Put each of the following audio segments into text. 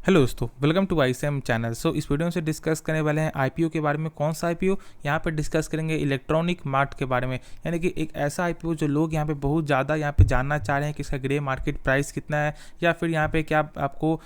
Hello दोस्तों, welcome to ICM channel. इस video में से डिस्कस करने वाले हैं आईपीओ के बारे में। कौन सा आईपीओ? यहाँ पर डिस्कस करेंगे इलेक्ट्रॉनिक मार्ट के बारे में, यानी कि एक ऐसा आईपीओ जो लोग यहाँ पे बहुत ज़्यादा यहाँ पे जानना चाह रहे हैं कि इसका ग्रे मार्केट प्राइस कितना है, या फिर यहाँ पे क्या आपको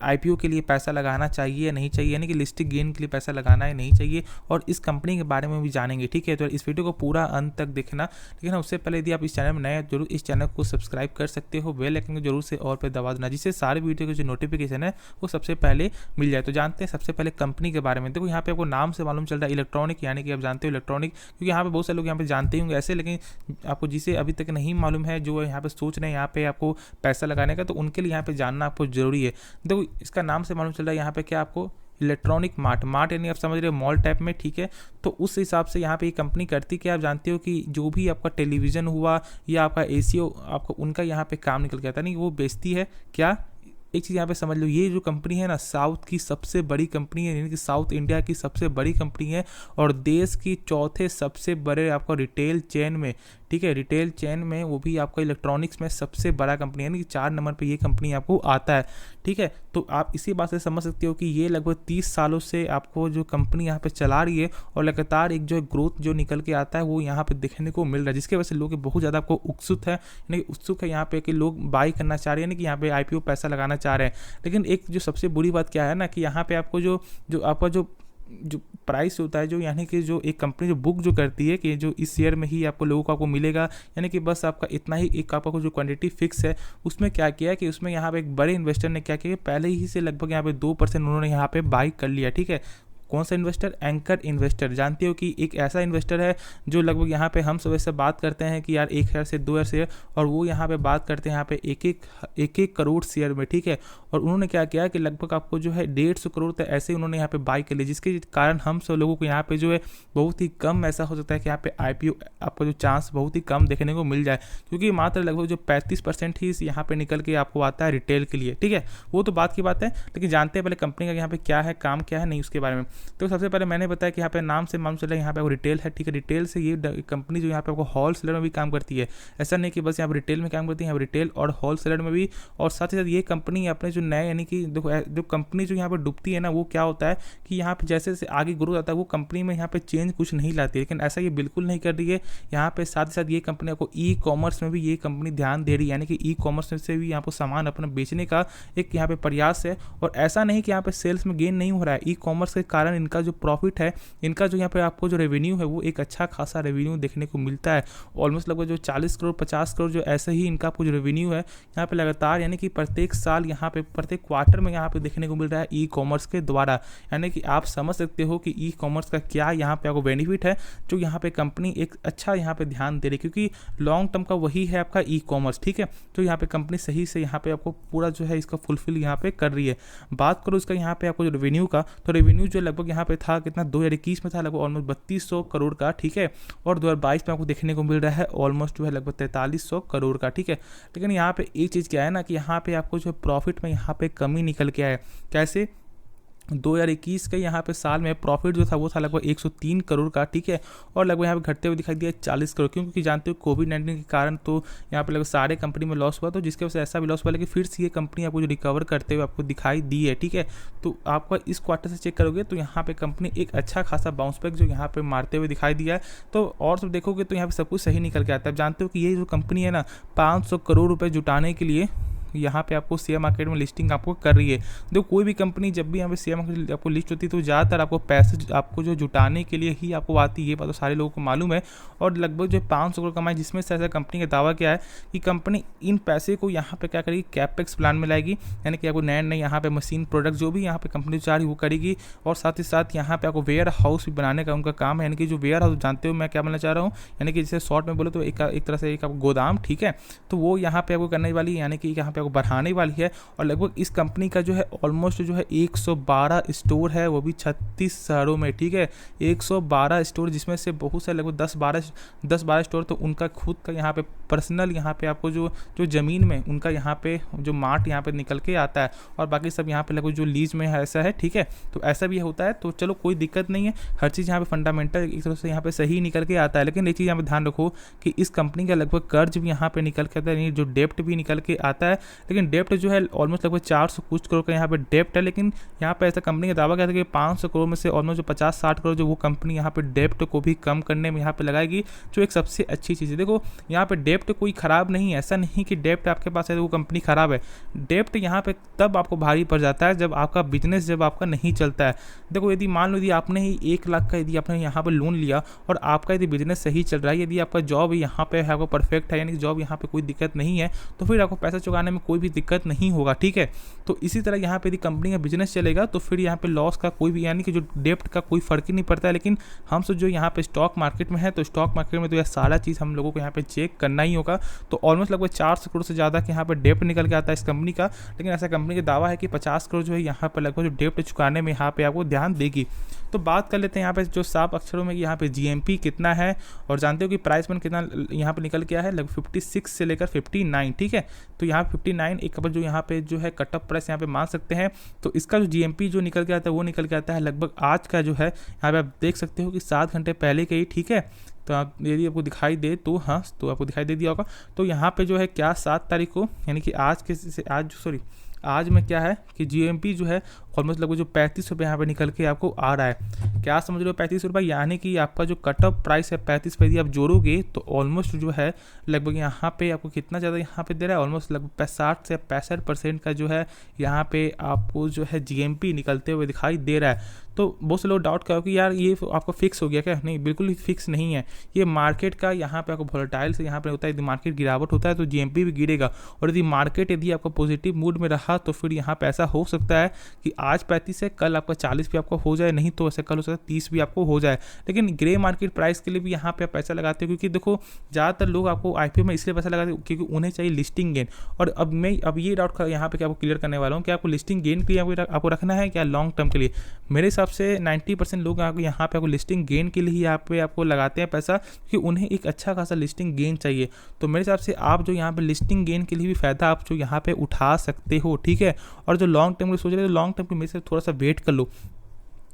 आईपीओ के लिए पैसा लगाना चाहिए या नहीं चाहिए, यानी कि लिस्टिंग गेन के लिए पैसा लगाना है नहीं चाहिए, और इस कंपनी के बारे में भी जानेंगे। ठीक है, तो इस वीडियो को पूरा अंत तक देखना। लेकिन उससे पहले यदि आप इस चैनल में नए हैं, जरूर इस चैनल को सब्सक्राइब कर सकते हो, बेल आइकन को जरूर से और पे दबा देना, जिससे सारे वीडियो के जो नोटिफिकेशन है वो सबसे पहले मिल जाए। तो जानते हैं सबसे पहले कंपनी के बारे में। देखो यहाँ पे आपको नाम से मालूम चल रहा है इलेक्ट्रॉनिक, यानी कि आप जानते हो इलेक्ट्रॉनिक, क्योंकि यहाँ पे बहुत सारे लोग यहाँ पे जानते ही होंगे ऐसे, लेकिन आपको जिसे अभी तक नहीं मालूम है, जो यहाँ पे सोच रहे हैं यहाँ पे आपको पैसा लगाने का, तो उनके लिए यहाँ पे जानना आपको जरूरी है। देखो इसका नाम से मालूम चल रहा है यहाँ पे क्या आपको इलेक्ट्रॉनिक मार्ट यानी आप समझ रहे हो मॉल टाइप में। ठीक है, तो उस हिसाब से यहाँ पे ये कंपनी करती क्या, आप जानते हो कि जो भी आपका टेलीविज़न हुआ या आपका एसी आपको उनका यहाँ पे काम निकल के आता नहीं, वो बेचती है क्या। एक चीज़ यहाँ पे समझ लो, ये जो कंपनी है ना, साउथ की सबसे बड़ी कंपनी है, यानी कि साउथ इंडिया की सबसे बड़ी कंपनी है, और देश की चौथे सबसे बड़े आपको रिटेल चेन में, ठीक है, रिटेल चेन में, वो भी आपका इलेक्ट्रॉनिक्स में सबसे बड़ा कंपनी है, यानी कि 4 नंबर पे ये कंपनी आपको आता है। ठीक है, तो आप इसी बात से समझ सकते हो कि ये लगभग 30 सालों से आपको जो कंपनी यहाँ पे चला रही है, और लगातार एक जो ग्रोथ जो निकल के आता है वो यहाँ पे देखने को मिल रहा है, जिसकी वजह से लोग बहुत ज़्यादा आपको उत्सुक है यहाँ पे कि लोग बाई करना चाह रहे हैं, यानी कि यहाँ पे आईपीओ पैसा लगाना चाह रहे हैं। लेकिन एक जो सबसे बुरी बात क्या है ना, कि यहाँ पे आपको जो आपका जो प्राइस होता है, जो यानी कि जो एक कंपनी जो बुक जो करती है कि जो इस शेयर में ही आपको लोगों को आपको मिलेगा, यानी कि बस आपका इतना ही एक आपका जो क्वांटिटी फिक्स है, उसमें क्या किया है कि उसमें यहाँ पे एक बड़े इन्वेस्टर ने क्या किया, पहले ही से लगभग यहाँ पे 2% उन्होंने यहाँ पे बाई कर लिया। ठीक है, कौन सा इन्वेस्टर? Anchor investor. जानते हो कि एक ऐसा इन्वेस्टर है जो लगभग यहाँ पे हम सब ऐसे बात करते हैं कि यार 1 शेयर से 2 शेयर, और वो यहाँ पे बात करते हैं यहाँ पे एक करोड़ शेयर में। ठीक है, और उन्होंने क्या किया कि लगभग आपको जो है 150 करोड़ तक ऐसे उन्होंने यहाँ पे बाई कर लिया, जिसके कारण हम सब लोगों को यहाँ पे जो है बहुत ही कम ऐसा हो सकता है कि यहाँ पे आईपीओ आपको जो चांस बहुत ही कम देखने को मिल जाए, क्योंकि मात्र लगभग जो 35% ही यहाँ पे निकल के आपको आता है रिटेल के लिए। ठीक है, वो तो बात की बात है, लेकिन जानते हैं पहले कंपनी का यहाँ पे क्या है, काम क्या है, नहीं उसके बारे में। तो सबसे पहले मैंने बताया कि यहाँ पे नाम से मालूम चल रहा है यहाँ पे रिटेल है। ठीक है, रिटेल से ये कंपनी जो यहाँ पे आपको होल सेलर में भी काम करती है। ऐसा नहीं कि बस यहाँ पे रिटेल में काम करती है, यहाँ पे रिटेल और होल सेलर में भी। और साथ ही साथ ये कंपनी अपने जो नए, यानी कि देखो जो कंपनी जो यहाँ पे डूबती है ना, वो क्या होता है कि यहाँ पे जैसे जैसे आगे ग्रोथ आता है, वो कंपनी में यहाँ पे चेंज कुछ नहीं लाती है, लेकिन ऐसा ये बिल्कुल नहीं कर रही है। यहाँ पे साथ ही साथ ये कंपनी आपको ई कॉमर्स में भी ये कंपनी ध्यान दे रही है, यानी कि ई कॉमर्स से भी यहाँ पर सामान अपना बेचने का एक यहाँ पे प्रयास है। और ऐसा नहीं कि यहाँ पे सेल्स में गेन नहीं हो रहा है, ई कॉमर्स के कारण इनका जो प्रॉफिट है, इनका जो यहाँ पे आपको जो रेवेन्यू है, वो एक अच्छा खासा रेवेन्यू देखने को मिलता है। ऑलमोस्ट लगभग जो 40 करोड़ 50 करोड़ जो ऐसे ही इनका आपको जो रेवेन्यू है यहाँ पे लगातार, यानी कि प्रत्येक साल यहाँ पे प्रत्येक क्वार्टर में यहाँ पे देखने को मिल रहा है ई कॉमर्स के द्वारा। यानी कि आप समझ सकते हो कि ई कॉमर्स का क्या यहाँ पे आपको बेनिफिट है, जो यहाँ पे कंपनी एक अच्छा यहाँ पे ध्यान दे रही है, क्योंकि लॉन्ग टर्म का वही है आपका ई कॉमर्स। ठीक है, तो यहाँ पे कंपनी सही से यहाँ पे आपको पूरा जो है इसका फुलफिल यहाँ पे कर रही है। बात करो इसका यहाँ पे आपको जो रेवेन्यू का, तो रेवेन्यू जो लगभग यहाँ पे था कितना, 2021 में था लगभग ऑलमोस्ट 3200 करोड़ का। ठीक है, और 2022 में आपको देखने को मिल रहा है ऑलमोस्ट जो है लगभग 4300 करोड़ का। ठीक है, लेकिन यहाँ पे एक चीज़ क्या है ना, कि यहाँ पे आपको जो प्रॉफिट में यहाँ पे कमी निकल के आया। कैसे? 2021 के यहाँ पे साल में प्रॉफिट जो था वो था लगभग 103 करोड़ का। ठीक है, और लगभग यहाँ पे घटते हुए दिखाई दिया 40 करोड़, क्योंकि जानते हो कोविड-19 के कारण तो यहाँ पे लगभग सारे कंपनी में लॉस हुआ, तो जिसके वजह से ऐसा भी लॉस हुआ, लेकिन फिर से ये कंपनी आपको जो रिकवर करते हुए आपको दिखाई दी है। ठीक है, तो आपका इस क्वार्टर से चेक करोगे तो यहाँ पे कंपनी एक अच्छा खासा बाउंस बैक जो यहाँ पे मारते हुए दिखाई दिया है। तो और सब देखोगे तो यहाँ पे सब कुछ सही निकल के आता है। जानते हो कि ये जो कंपनी है ना, 500 करोड़ रुपये जुटाने के लिए यहाँ पे आपको शेयर मार्केट में लिस्टिंग आपको कर रही है। देखो कोई भी कंपनी जब भी यहाँ पे शेयर मार्केट आपको लिस्ट होती है, तो ज़्यादातर आपको पैसे आपको जो जुटाने के लिए ही आपको आती है, ये बात तो सारे लोगों को मालूम है। और लगभग जो 500 करोड़ कमाई, जिसमें से ऐसा कंपनी का दावा क्या है कि कंपनी इन पैसे को यहाँ पे क्या करेगी, कैपेक्स प्लान में लाएगी, यानी कि आपको नए नए यहाँ पे मशीन प्रोडक्ट जो भी यहाँ पे कंपनी चाह रही वो करेगी। और साथ ही साथ यहाँ पे आपको वेयर हाउस भी बनाने का उनका काम है, यानी कि जो वेयर हाउस, जानते हो मैं क्या बोलना चाह रहा हूँ, यानी कि जैसे शॉर्ट में बोले तो एक तरह से एक गोदाम। ठीक है, तो वो यहाँ पे आपको करने वाली, यानी कि यहाँ पे आपको बढ़ाने वाली है। और लगभग इस कंपनी का जो है ऑलमोस्ट जो है 112 स्टोर है, वो भी 36 शहरों में। ठीक है, 112 स्टोर, जिसमें से बहुत से लगभग 10-12 स्टोर तो उनका खुद का यहाँ पे पर्सनल, यहाँ पे आपको जो ज़मीन में उनका यहाँ पे जो मार्ट यहाँ पे निकल के आता है, और बाकी सब यहाँ पे लगभग जो लीज में है ऐसा है। ठीक है, तो ऐसा भी होता है, तो चलो कोई दिक्कत नहीं है, हर चीज़ यहाँ पे फंडामेंटल एक तरह से यहाँ पे सही निकल के आता है। लेकिन एक चीज़ यहाँ पे ध्यान रखो कि इस कंपनी का लगभग कर्ज भी यहाँ पे निकल के आता है, जो डेप्ट भी निकल के आता है, लेकिन डेप्ट जो है ऑलमोस्ट लगभग 400 कुछ करोड़ का यहाँ पे डेप्ट है। लेकिन यहाँ पे ऐसा कंपनी का दावा किया था कि 500 करोड़ में से ऑलमोस्ट जो 50-60 करोड़ जो वो कंपनी यहाँ पे डेप्ट को भी कम करने में यहाँ पे लगाएगी, जो एक सबसे अच्छी चीज़ है। देखो यहाँ पे डेप्ट कोई ख़राब नहीं है, ऐसा नहीं कि डेप्ट आपके पास है तो वो कंपनी ख़राब है। डेप्ट यहाँ पे तब आपको भारी पड़ जाता है जब आपका बिजनेस जब आपका नहीं चलता है। देखो यदि मान लो यदि आपने ही 1 लाख का यदि आपने यहाँ पे लोन लिया और आपका यदि बिजनेस सही चल रहा है, यदि आपका जॉब यहाँ पे है, आपको परफेक्ट है, यानी कि जॉब यहाँ पे कोई दिक्कत नहीं है, तो फिर आपको पैसा चुकाने में कोई भी दिक्कत नहीं होगा, ठीक है। तो इसी तरह यहाँ पे यदि कंपनी का बिजनेस चलेगा तो फिर यहाँ पे लॉस का कोई भी यानी कि जो डेप्ट का कोई फर्क ही नहीं पड़ता है। लेकिन हम सब जो यहाँ पे स्टॉक मार्केट में है, तो स्टॉक मार्केट में तो यह सारा चीज़ हम लोगों को यहाँ पे चेक करना ही होगा। तो ऑलमोस्ट लगभग 400 करोड़ से ज़्यादा के यहाँ पे डेप्ट निकल के आता है इस कंपनी का। लेकिन ऐसा कंपनी का दावा है कि 50 करोड़ जो है यहाँ पर लगभग जो डेप्ट चुकाने में यहाँ पे आपको ध्यान देगी। तो बात कर लेते हैं यहाँ पे जो साफ अक्षरों में यहाँ पे जीएमपी कितना है, और जानते हो कि प्राइस में कितना यहाँ पे निकल के आया है, लगभग 56 से लेकर 59, ठीक है। तो यहाँ 59 एक जो यहाँ पे जो है कटअप प्राइस यहाँ पे मान सकते हैं। तो इसका जो जीएमपी जो निकल के आता है वो निकल के आता है लगभग आज का जो है यहाँ पे आप देख सकते हो कि 7 घंटे पहले के ही, ठीक है। तो आप यदि आपको दिखाई दे तो हाँ, तो आपको दिखाई दे दिया होगा। तो यहाँ पे जो है क्या 7 तारीख को, यानी कि आज में क्या है कि जीएमपी जो है ऑलमोस्ट लगभग जो 35 रुपये यहाँ पे निकल के आपको आ रहा है। क्या समझ रहे हो 35 रुपये, यानी कि आपका जो कट ऑफ प्राइस है 35 पे यदि आप जोड़ोगे तो ऑलमोस्ट जो है लगभग यहाँ पे आपको कितना ज़्यादा यहाँ पे दे रहा है, ऑलमोस्ट लगभग 60 से 65% का जो है यहाँ पे आपको जो है जीएमपी निकलते हुए दिखाई दे रहा है। तो बहुत से लोग डाउट करो कि यार ये आपको फिक्स हो गया क्या, नहीं बिल्कुल ही फिक्स नहीं है। ये मार्केट का यहाँ पे आपको वोलेटाइल से यहाँ पे होता है, यदि मार्केट गिरावट होता है तो जीएमपी भी गिरेगा, और यदि मार्केट यदि आपको पॉजिटिव मूड में रहा तो फिर यहाँ पे ऐसा हो सकता है कि आज 35 है, कल आपका 40 भी आपको हो जाए, नहीं तो ऐसे कल हो सकता है 30 भी आपको हो जाए। लेकिन ग्रे मार्केट प्राइस के लिए भी यहाँ पे आप पैसा लगाते हो, क्योंकि देखो ज़्यादातर लोग आपको आईपीओ में इसलिए पैसा लगाते हैं क्योंकि उन्हें चाहिए लिस्टिंग गेन। और अब ये डाउट यहाँ पे आपको क्लियर करने वाला हूँ कि आपको लिस्टिंग गेन के लिए आपको रखना है क्या लॉन्ग टर्म के लिए। मेरे हिसाब से 90% लोग यहाँ पे आपको लिस्टिंग गेन के लिए ही यहाँ पे आपको लगाते हैं पैसा, क्योंकि उन्हें एक अच्छा खासा लिस्टिंग गेन चाहिए। तो मेरे हिसाब से आप जो यहाँ पे लिस्टिंग गेन के लिए भी फ़ायदा आप जो यहाँ पे उठा सकते हो, ठीक है। और जो लॉन्ग टर्म के सोच रहे हो, लॉन्ग टर्म के मेरे से थोड़ा सा वेट कर लो,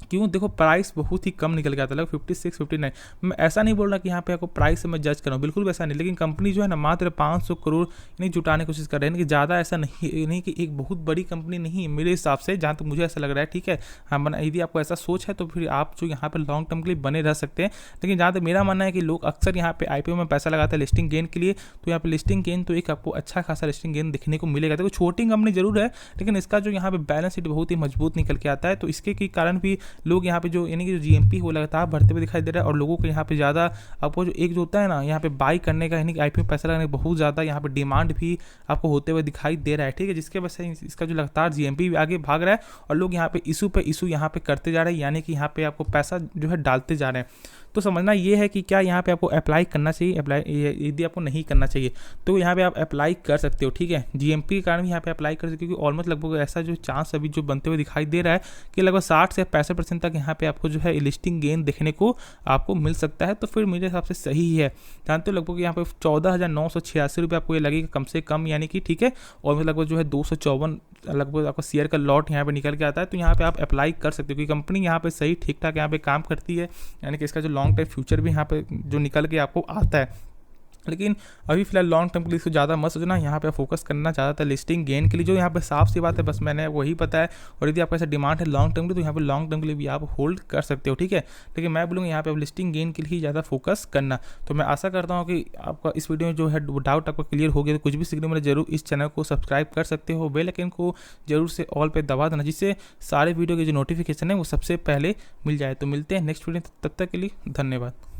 क्यों देखो प्राइस बहुत ही कम निकल गया था, लगभग 56 59। मैं ऐसा नहीं बोल रहा कि यहाँ पे आपको प्राइस से मैं जज कर रहा हूँ, बिल्कुल वैसा नहीं। लेकिन कंपनी जो है ना मात्र 500 करोड़ नहीं जुटाने की कोशिश कर रहे हैं, कि ज़्यादा ऐसा नहीं कि एक बहुत बड़ी कंपनी नहीं है मेरे हिसाब से, जहाँ तक मुझे ऐसा लग रहा है, ठीक है। हाँ, यदि आपको ऐसा सोच है तो फिर आप जो यहाँ पर लॉन्ग टर्म के लिए बने रह सकते हैं। लेकिन जहाँ तक मेरा मानना है कि लोग अक्सर यहाँ पे आईपीओ में पैसा लगाते हैं लिस्टिंग गेन के लिए, तो यहाँ पे लिस्टिंग गेन तो एक आपको अच्छा खासा लिस्टिंग गेन देखने को मिलेगा। तो छोटी कंपनी जरूर है, लेकिन इसका जो यहाँ पे बैलेंस शीट बहुत ही मजबूत निकल के आता है। तो इसके कारण भी लोग यहाँ पे जो यानी कि जो जीएमपी वो लगातार बढ़ते हुए दिखाई दे रहा है, और लोगों को यहाँ पे ज़्यादा आपको जो एक जो होता है ना यहाँ पे बाई करने का, यानी कि आईपीओ में पैसा लगाने का बहुत ज़्यादा यहाँ पे डिमांड भी आपको होते हुए दिखाई दे रहा है, ठीक है। जिसके वजह से इसका जो लगातार जीएमपी भी आगे भाग रहा है, और लोग यहाँ पे इशू यहाँ पे करते जा रहे हैं, यानी कि यहाँ पे आपको पैसा जो है डालते जा रहे हैं। तो समझना ये है कि क्या यहाँ पे आपको अप्लाई करना चाहिए, यदि आपको नहीं करना चाहिए तो यहाँ पे आप अप्लाई कर सकते हो, ठीक है। जीएमपी के कारण भी यहाँ पे अप्लाई कर सकते हो, क्योंकि ऑलमोस्ट लगभग ऐसा जो चांस अभी जो बनते हुए दिखाई दे रहा है कि लगभग 60 से 65% तक यहाँ पे आपको जो है लिस्टिंग गेन देखने को आपको मिल सकता है। तो फिर मेरे हिसाब से सही ही है। जानते हो लगभग यहाँ पे 14,986 रुपये आपको ये लगेगा कम से कम, यानी कि ठीक है। और लगभग जो है 254 लगभग आपको शेयर का लॉट यहाँ पे निकल के आता है। तो यहाँ पे आप अप्लाई कर सकते हो, क्योंकि कंपनी यहाँ पे सही ठीक ठाक यहाँ पे काम करती है, यानी कि इसका जो लॉन्ग टर्म फ्यूचर भी यहाँ पे जो निकल के आपको आता है। लेकिन अभी फिलहाल लॉन्ग टर्म के लिए इसको ज़्यादा मत सोचना, यहाँ पे फोकस करना ज़्यादातर लिस्टिंग गेन के लिए, जो यहाँ पे साफ सी बात है, बस मैंने वही पता है। और यदि आपका ऐसा डिमांड है लॉन्ग टर्म के लिए, तो यहाँ पे लॉन्ग टर्म के लिए भी आप होल्ड कर सकते हो, ठीक है। लेकिन मैं बोलूँगा यहाँ पे आप लिस्टिंग गेन के लिए ज़्यादा फोकस करना। तो मैं आशा करता हूँ कि आपका इस वीडियो में जो है डाउट आपका क्लियर हो गया। तो कुछ भी सीखने में जरूर इस चैनल को सब्सक्राइब कर सकते हो, बेल आइकन को जरूर से ऑल पे दबा देना, जिससे सारे वीडियो के जो नोटिफिकेशन है वो सबसे पहले मिल जाए। तो मिलते हैं नेक्स्ट वीडियो, तब तक के लिए धन्यवाद।